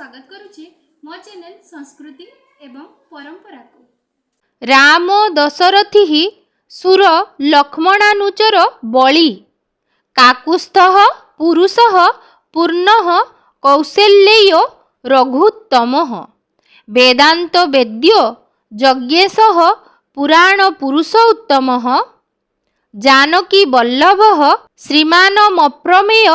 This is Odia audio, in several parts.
स्वागत करुछि मो चैनल संस्कृति एवं परंपरा को। राम दशरथी सुर लक्ष्मणानुचर बलि काकुस्थः पुरुषः पूर्णः कौशल्येय रघुत्तमः वेदांत वेद्यो यज्ञेशः पुराण पुरुष उत्तमः जानकी वल्लभः श्रीमानमप्रमेय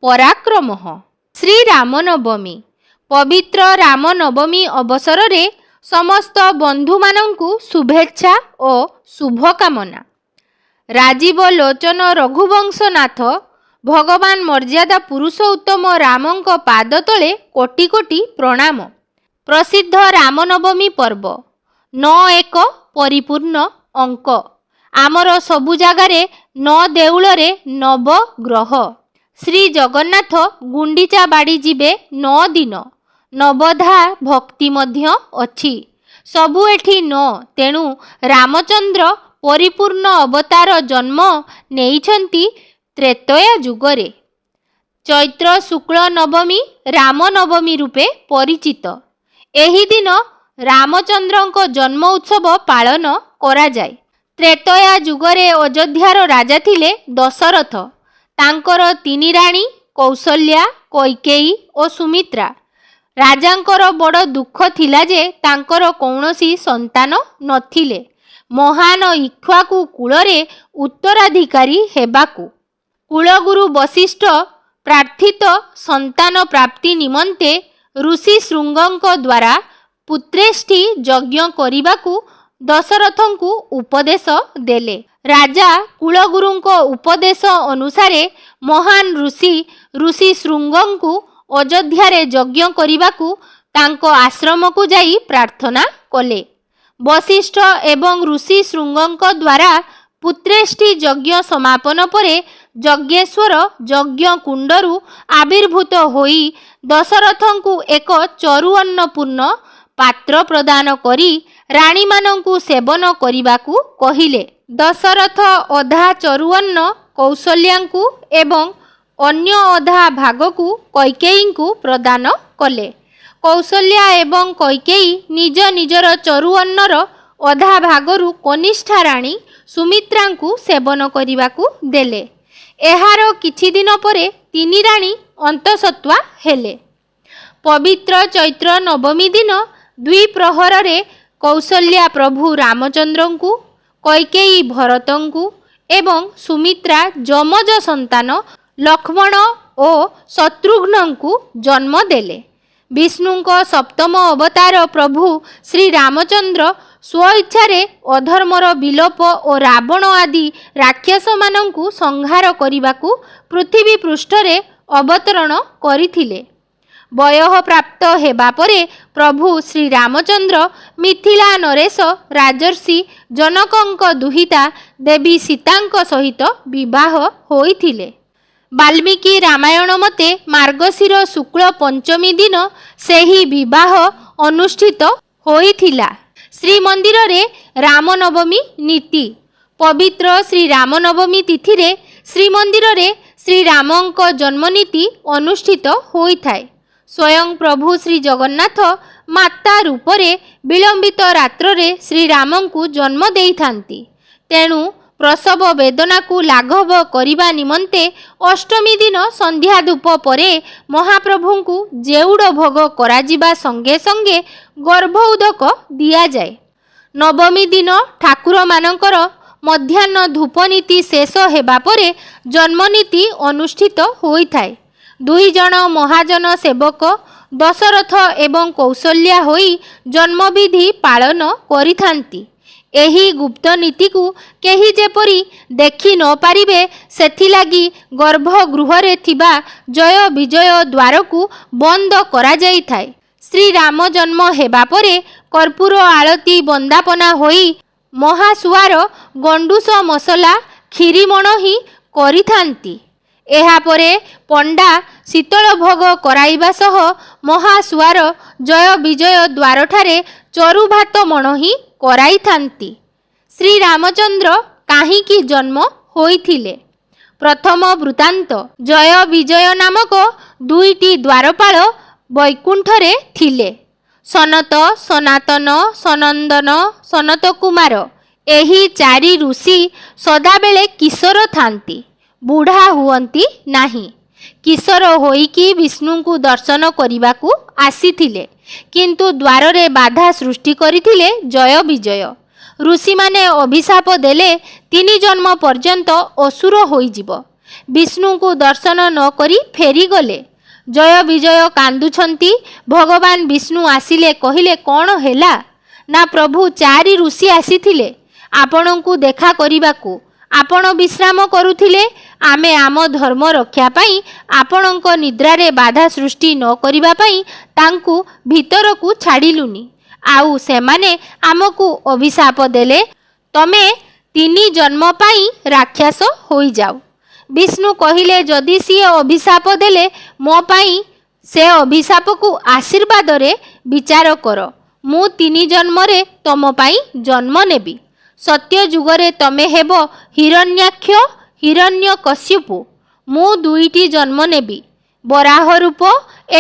पराक्रमः। श्री रामनवमी पवित्र रामनवमी अवसर रे समस्त बंधु मानंकु शुभेच्छा और शुभकामना। राजीव लोचन रघुवंशनाथ भगवान मर्यादा पुरुषोत्तम रामंक पाद तले कोटि कोटि प्रणाम। प्रसिद्ध रामनवमी पर्व 9 एक परिपूर्ण अंक। आमर सबु जगारे 9 देउलरे नव ग्रह। श्री जगन्नाथ गुंडीचा बाड़ी जीवे 9 दिन। नवधा भक्ति मध्य अछि। सबु एठी 9 तेणु रामचंद्र परिपूर्ण अवतार जन्म नेइछंती त्रेतया जुगरे। चैत्र शुक्ल नवमी रामनवमी रूपे परिचित। एही दिन रामचंद्रंक जन्म उत्सव पालन करा जाय। त्रेतया जुगरे अयोध्यार राजा थिले दशरथ। तांकर 3 राणी कौशल्या कैकेयी और सुमित्रा। राजांकर बड़ दुख थिला जे तांकर कौनसी संतान नथिले। महान इक्ष्वाकु कुलरे उत्तराधिकारी हेबाकु कुलगुरु वशिष्ठ प्रार्थित संतान प्राप्ति निमंते ऋषि शृंगंक द्वारा पुत्रेष्ठी यज्ञ करिबाकु दशरथंकु उपदेश देले। राजा कुलगुरुंको उपदेश अनुसारे महान ऋषि शृंगंकु अयोध्यारे यज्ञ करिबाकु तांको आश्रम को जाई प्रार्थना कले। वशिष्ठ एवं ऋषि शृंगंक द्वारा पुत्रेष्ठी यज्ञ समापन परे यज्ञेश्वर यज्ञ कुंडरू आविर्भूत होई दशरथंकु एक चरुअन्नपूर्ण पात्र प्रदान करी राणी मानंकु सेवन करिबाकु कहिले। दशरथ अधा चरुअन्न कौशल्यांकु एवं अन्य अधा भागकु कैकेयींकु प्रदान कले। कौशल्या एवं कैकेयी निज निजर चरुअन्नर अधा भागरु कनिष्ठा राणी सुमित्रांकु सेवन करिबाकु देले। एहार किछि दिन परे 3 राणी अंतसत्वा हेले। पवित्र चैत्र नवमी दिन द्विप्रहर रे कौशल्या प्रभु रामचंद्रंकु कैकेयी भरतंकु एवं सुमित्रा जमज संतान लक्ष्मण और शत्रुघ्नंकु जन्म देले। विष्णुंक सप्तम अवतार प्रभु श्री रामचंद्र स्वइच्छारे अधर्मर विलोप और रावण आदि राक्षस मानंकु संहार करिबाकु पृथ्वी पृष्ठरे अवतरण करिथिले। वयः प्राप्त हेबा परे प्रभु श्री रामचंद्र मिथिला नरेश राजर्षि जनकंक दुहिता देवी सीतांक सहित विवाह होइथिले। वाल्मीकि रामायण मते मार्गशीर शुक्ल पंचमी दिन सेही विवाह अनुष्ठित होइथिला। श्रीमंदिर रे रामनवमी नीति। पवित्र श्री रामनवमी तिथि रे श्रीमंदिर रे श्री रामंक जन्मनीति अनुष्ठित होइथाय। स्वयं प्रभु श्री जगन्नाथ माता रूपरे विलंबित रात्र रे श्री रामंकु जन्म देइथांती। तेणु प्रसव वेदना को लाघव करिबा निमंते अष्टमी दिन संध्या धूप परे महाप्रभुंकु जेउड़ भोग कराजिबा संगे संगे गर्भोदक दिया जाए। नवमी दिन ठाकुर मानकर मध्याह्न धूपनीति शेष हेबा परे जन्मनीति अनुष्ठित होइथाय। 2 जन महाजन सेवक दशरथ एवं कौशल्या होई जन्मविधि पालन करिथांती। एही गुप्त नीति को केही जेपरी देखि न पारिबे सेथिलागी गर्भगृहरे थिबा जय विजय द्वार को बंद करा जाइथाय। श्री राम जन्म हेबा परे कर्पूर आळती बंदापना होई महासुआर गंडूस मसला खीरीमण ही करिथांती। एहा परे पंडा शीतल भोग कराइबा सह महासुआर जय विजय द्वार ठारे चरु भात मण ही कराइथांती। श्री रामचंद्र काहींकी जन्म होइथिले। प्रथम वृत्तांत जय विजय नामक 2टी द्वारपाल ବୈକୁଣ୍ଠରେ ଥିଲେ। ସନତ, ସନାତନ, ସନନ୍ଦନ, ସନତ କୁମାର ଏହି 4 ଋଷି ସଦାବେଳେ କିଶୋର ଥାନ୍ତି, ବୁଢ଼ା ହୁଅନ୍ତି ନାହିଁ। କିଶୋର ହୋଇକି ବିଷ୍ଣୁଙ୍କୁ ଦର୍ଶନ କରିବାକୁ ଆସିଥିଲେ, କିନ୍ତୁ ଦ୍ୱାରରେ ବାଧା ସୃଷ୍ଟି କରିଥିଲେ ଜୟ ବିଜୟ। ଋଷିମାନେ ଅଭିଶାପ ଦେଲେ 3 ଜନ୍ମ ପର୍ଯ୍ୟନ୍ତ ଅସୁର ହୋଇଯିବ। ବିଷ୍ଣୁଙ୍କୁ ଦର୍ଶନ ନ କରି ଫେରିଗଲେ। ଜୟ ବିଜୟ କାନ୍ଦୁଛନ୍ତି। ଭଗବାନ ବିଷ୍ଣୁ ଆସିଲେ, କହିଲେ କ'ଣ ହେଲା? ନା ପ୍ରଭୁ 4 ଋଷି ଆସିଥିଲେ ଆପଣଙ୍କୁ ଦେଖା କରିବାକୁ। ଆପଣ ବିଶ୍ରାମ କରୁଥିଲେ। ଆମେ ଆମ ଧର୍ମ ରକ୍ଷା ପାଇଁ ଆପଣଙ୍କ ନିଦ୍ରାରେ ବାଧା ସୃଷ୍ଟି ନ କରିବା ପାଇଁ ତାଙ୍କୁ ଭିତରକୁ ଛାଡ଼ିଲୁନି। ଆଉ ସେମାନେ ଆମକୁ ଅଭିଶାପ ଦେଲେ, ତମେ 3 ଜନ୍ମ ପାଇଁ ରାକ୍ଷସ ହୋଇଯାଅ। ବିଷ୍ଣୁ କହିଲେ, ଯଦି ସିଏ ଅଭିଶାପ ଦେଲେ ମୋ ପାଇଁ, ସେ ଅଭିଶାପକୁ ଆଶୀର୍ବାଦରେ ବିଚାର କର। ମୁଁ 3 ଜନ୍ମରେ ତମ ପାଇଁ ଜନ୍ମ ନେବି। ସତ୍ୟ ଯୁଗରେ ତମେ ହେବ ହିରଣ୍ୟାକ୍ଷ, ହିରଣ୍ୟକଶ୍ୟପ। ମୁଁ 2ଟି ଜନ୍ମ ନେବି, ବରାହ ରୂପ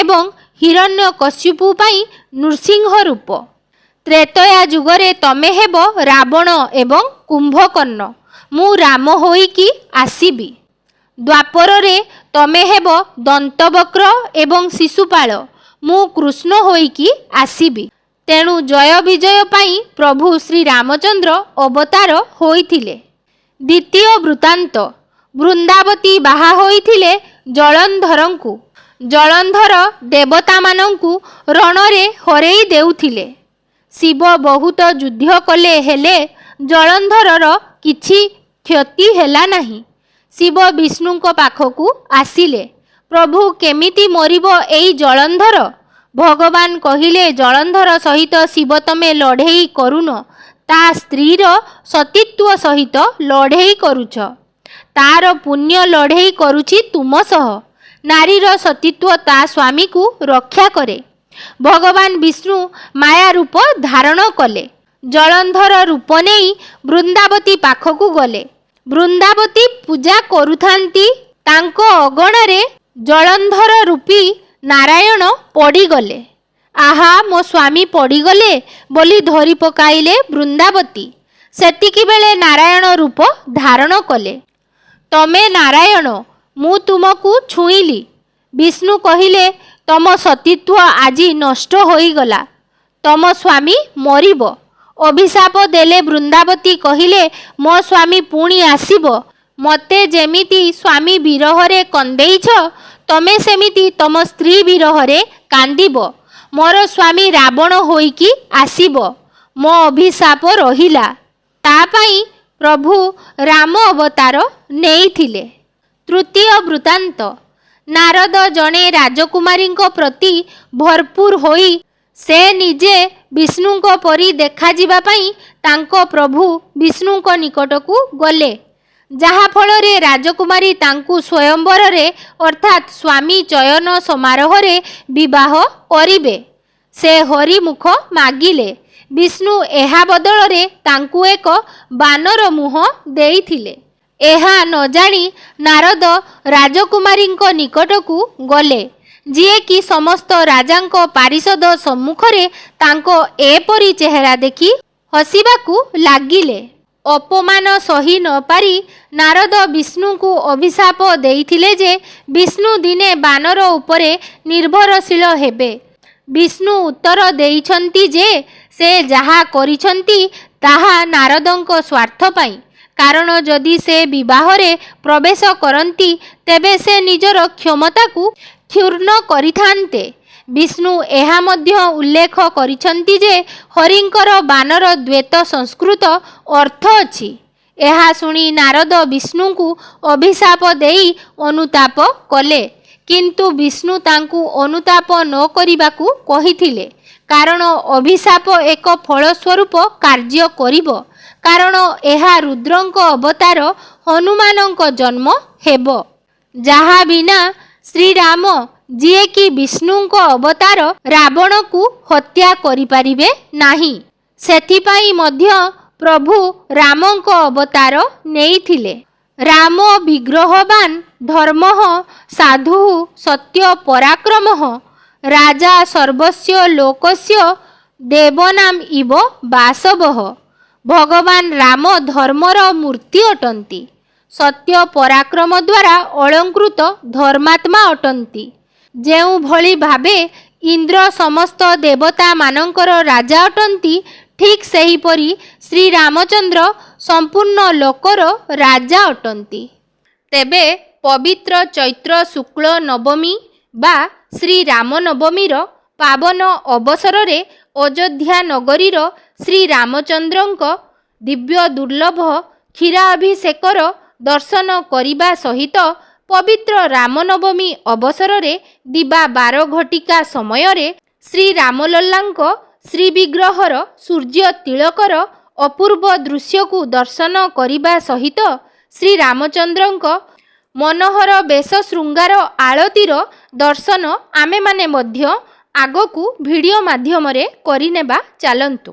ଏବଂ ହିରଣ୍ୟକଶ୍ୟପ ପାଇଁ ନୃସିଂହ ରୂପ। ତ୍ରେତୟା ଯୁଗରେ ତମେ ହେବ ରାବଣ ଏବଂ କୁମ୍ଭକର୍ଣ୍ଣ। ମୁଁ ରାମ ହୋଇକି ଆସିବି। ଦ୍ୱାପରରେ ତମେ ହେବ ଦନ୍ତବକ୍ର ଏବଂ ଶିଶୁପାଳ। ମୁଁ କୃଷ୍ଣ ହୋଇକି ଆସିବି। ତେଣୁ ଜୟ ବିଜୟ ପାଇଁ ପ୍ରଭୁ ଶ୍ରୀରାମଚନ୍ଦ୍ର ଅବତାର ହୋଇଥିଲେ। ଦ୍ୱିତୀୟ ବୃତ୍ତାନ୍ତ। ବୃନ୍ଦାବତୀ ବାହା ହୋଇଥିଲେ ଜଳନ୍ଧରଙ୍କୁ। ଜଳନ୍ଧର ଦେବତାମାନଙ୍କୁ ରଣରେ ହରେଇ ଦେଉଥିଲେ। ଶିବ ବହୁତ ଯୁଦ୍ଧ କଲେ, ହେଲେ ଜଳନ୍ଧରର କିଛି କ୍ଷତି ହେଲା ନାହିଁ। ଶିବ ବିଷ୍ଣୁଙ୍କ ପାଖକୁ ଆସିଲେ। ପ୍ରଭୁ କେମିତି ମରିବ ଏଇ ଜଳନ୍ଧର? ଭଗବାନ କହିଲେ, ଜଳନ୍ଧର ସହିତ ଶିବ ତମେ ଲଢ଼େଇ କରୁନ, ତା ସ୍ତ୍ରୀର ସତୀତ୍ୱ ସହିତ ଲଢ଼େଇ କରୁଛ। ତାର ପୁଣ୍ୟ ଲଢ଼େଇ କରୁଛି ତୁମ ସହ। ନାରୀର ସତୀତ୍ୱ ତା ସ୍ୱାମୀକୁ ରକ୍ଷା କରେ। ଭଗବାନ ବିଷ୍ଣୁ ମାୟା ରୂପ ଧାରଣ କଲେ। ଜଳନ୍ଧର ରୂପ ନେଇ ବୃନ୍ଦାବତୀ ପାଖକୁ ଗଲେ। ବୃନ୍ଦାବତୀ ପୂଜା କରୁଥାନ୍ତି। ତାଙ୍କ ଅଗଣାରେ ଜଳନ୍ଧର ରୂପୀ ନାରାୟଣ ପଡ଼ିଗଲେ। ଆହା, ମୋ ସ୍ୱାମୀ ପଡ଼ିଗଲେ ବୋଲି ଧରି ପକାଇଲେ ବୃନ୍ଦାବତୀ। ସେତିକିବେଳେ ନାରାୟଣ ରୂପ ଧାରଣ କଲେ। ତମେ ନାରାୟଣ, ମୁଁ ତୁମକୁ ଛୁଇଁଲି। ବିଷ୍ଣୁ କହିଲେ, ତମ ସତୀତ୍ୱ ଆଜି ନଷ୍ଟ ହୋଇଗଲା। ତମ ସ୍ୱାମୀ ମରିବ। ଅଭିଶାପ ଦେଲେ ବୃନ୍ଦାବତୀ କହିଲେ, ମୋ ସ୍ୱାମୀ ପୁଣି ଆସିବ। ମୋତେ ଯେମିତି ସ୍ୱାମୀ ବିରହରେ କନ୍ଦେଇଛ, ତମେ ସେମିତି ତମ ସ୍ତ୍ରୀ ବିରହରେ କାନ୍ଦିବ। ମୋର ସ୍ୱାମୀ ରାବଣ ହୋଇକି ଆସିବ। ମୋ ଅଭିଶାପ ରହିଲା। ତା ପାଇଁ ପ୍ରଭୁ ରାମ ଅବତାର ନେଇଥିଲେ। ତୃତୀୟ ବୃତ୍ତାନ୍ତ। ନାରଦ ଜଣେ ରାଜକୁମାରୀଙ୍କ ପ୍ରତି ଭରପୁର ହୋଇ ସେ ନିଜେ ବିଷ୍ଣୁଙ୍କ ପରି ଦେଖାଯିବା ପାଇଁ ତାଙ୍କ ପ୍ରଭୁ ବିଷ୍ଣୁଙ୍କ ନିକଟକୁ ଗଲେ। ଯାହାଫଳରେ ରାଜକୁମାରୀ ତାଙ୍କୁ ସ୍ୱୟଂବରରେ ଅର୍ଥାତ୍ ସ୍ୱାମୀ ଚୟନ ସମାରୋହରେ ବିବାହ କରିବେ। ସେ ହରିମୁଖ ମାଗିଲେ। ବିଷ୍ଣୁ ଏହା ବଦଳରେ ତାଙ୍କୁ ଏକ ବାନର ମୁହଁ ଦେଇଥିଲେ। ଏହା ନ ଜାଣି ନାରଦ ରାଜକୁମାରୀଙ୍କ ନିକଟକୁ ଗଲେ, ଯିଏକି ସମସ୍ତ ରାଜାଙ୍କ ପାରିଷଦ ସମ୍ମୁଖରେ ତାଙ୍କ ଏପରି ଚେହେରା ଦେଖି ହସିବାକୁ ଲାଗିଲେ। ଅପମାନ ସହି ନ ପାରି ନାରଦ ବିଷ୍ଣୁଙ୍କୁ ଅଭିଶାପ ଦେଇଥିଲେ ଯେ ବିଷ୍ଣୁ ଦିନେ ବାନର ଉପରେ ନିର୍ଭରଶୀଳ ହେବେ। ବିଷ୍ଣୁ ଉତ୍ତର ଦେଇଛନ୍ତି ଯେ ସେ ଯାହା କରିଛନ୍ତି ତାହା ନାରଦଙ୍କ ସ୍ୱାର୍ଥ ପାଇଁ। କାରଣ ଯଦି ସେ ବିବାହରେ ପ୍ରବେଶ କରନ୍ତି, ତେବେ ସେ ନିଜର କ୍ଷମତାକୁ କ୍ଷୁର୍ଣ୍ଣ କରିଥାନ୍ତେ। ବିଷ୍ଣୁ ଏହା ମଧ୍ୟ ଉଲ୍ଲେଖ କରିଛନ୍ତି ଯେ ହରିଙ୍କର ବାନର ଦ୍ୱୈତ ସଂସ୍କୃତ ଅର୍ଥ ଅଛି। ଏହା ଶୁଣି ନାରଦ ବିଷ୍ଣୁଙ୍କୁ ଅଭିଶାପ ଦେଇ ଅନୁତାପ କଲେ। କିନ୍ତୁ ବିଷ୍ଣୁ ତାଙ୍କୁ ଅନୁତାପ ନ କରିବାକୁ କହିଥିଲେ। କାରଣ ଅଭିଶାପ ଏକ ଫଳ ସ୍ୱରୂପ କାର୍ଯ୍ୟ କରିବ। କାରଣ ଏହା ରୁଦ୍ରଙ୍କ ଅବତାର ହନୁମାନଙ୍କ ଜନ୍ମ ହେବ, ଯାହା ବିନା ଶ୍ରୀରାମ ଯିଏକି ବିଷ୍ଣୁଙ୍କ ଅବତାର ରାବଣକୁ ହତ୍ୟା କରିପାରିବେ ନାହିଁ। ସେଥିପାଇଁ ମଧ୍ୟ ପ୍ରଭୁ ରାମଙ୍କ ଅବତାର ନେଇଥିଲେ। ରାମ ବିଗ୍ରହବାନ୍ ଧର୍ମଃ ସାଧୁଃ ସତ୍ୟ ପରାକ୍ରମଃ ରାଜା ସର୍ବସ୍ୟ ଲୋକସ୍ୟ ଦେବନାମ ଇବ ବାସବଃ। ଭଗବାନ ରାମ ଧର୍ମର ମୂର୍ତ୍ତି ଅଟନ୍ତି। ସତ୍ୟ ପରାକ୍ରମ ଦ୍ୱାରା ଅଳଙ୍କୃତ ଧର୍ମାତ୍ମା ଅଟନ୍ତି। ଯେଉଁଭଳି ଭାବେ ଇନ୍ଦ୍ର ସମସ୍ତ ଦେବତାମାନଙ୍କର ରାଜା ଅଟନ୍ତି, ଠିକ୍ ସେହିପରି ଶ୍ରୀରାମଚନ୍ଦ୍ର ସମ୍ପୂର୍ଣ୍ଣ ଲୋକର ରାଜା ଅଟନ୍ତି। ତେବେ ପବିତ୍ର ଚୈତ୍ର ଶୁକ୍ଳ ନବମୀ ବା ଶ୍ରୀରାମ ନବମୀର ପାବନ ଅବସରରେ ଅଯୋଧ୍ୟା ନଗରୀର ଶ୍ରୀରାମଚନ୍ଦ୍ରଙ୍କ ଦିବ୍ୟ ଦୁର୍ଲଭ କ୍ଷୀରାଭିଷେକର ଦର୍ଶନ କରିବା ସହିତ ପବିତ୍ର ରାମନବମୀ ଅବସରରେ ଦିବା 12 ଘଟିକା ସମୟରେ ଶ୍ରୀରାମଲଲ୍ଲାଙ୍କ ଶ୍ରୀବିଗ୍ରହର ସୂର୍ଯ୍ୟ ତିଳକର ଅପୂର୍ବ ଦୃଶ୍ୟକୁ ଦର୍ଶନ କରିବା ସହିତ ଶ୍ରୀରାମଚନ୍ଦ୍ରଙ୍କ ମନୋହର ବେଶ ଶୃଙ୍ଗାର ଆଳତୀର ଦର୍ଶନ ଆମେମାନେ ମଧ୍ୟ ଆଗକୁ ଭିଡ଼ିଓ ମାଧ୍ୟମରେ କରିନେବା। ଚାଲନ୍ତୁ।